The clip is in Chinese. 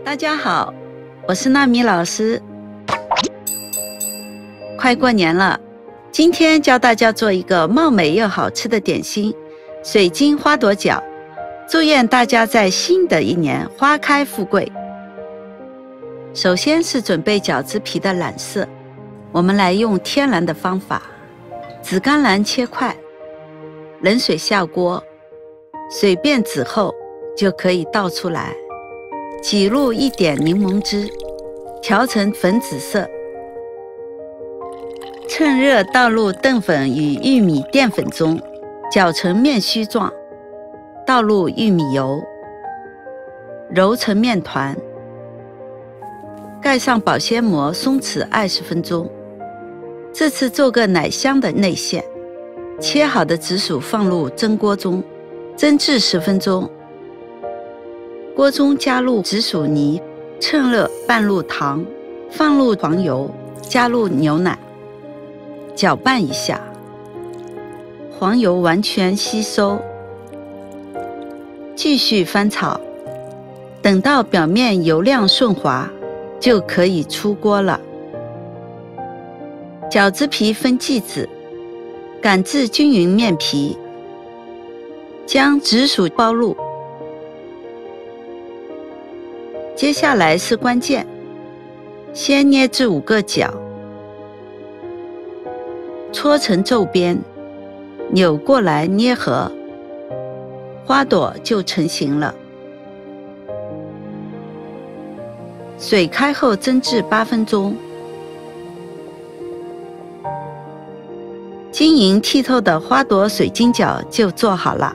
大家好，我是娜米老师。快过年了，今天教大家做一个貌美又好吃的点心——水晶花朵饺。祝愿大家在新的一年花开富贵。首先是准备饺子皮的染色，我们来用天然的方法，紫甘蓝切块，冷水下锅，水变紫后就可以倒出来，挤入一点柠檬汁，调成粉紫色。趁热倒入淀粉与玉米淀粉中，搅成面须状，倒入玉米油，揉成面团，盖上保鲜膜松弛20分钟。这次做个奶香的内馅，切好的紫薯放入蒸锅中，蒸至10分钟。锅中加入紫薯泥，趁热拌入糖，放入黄油，加入牛奶，搅拌一下，黄油完全吸收。继续翻炒，等到表面油亮顺滑，就可以出锅了。饺子皮分剂子，擀至均匀面皮，将紫薯包入。接下来是关键，先捏至5个角，搓成皱边，扭过来捏合，花朵就成型了。水开后蒸至8分钟，晶莹剔透的花朵水晶饺就做好了。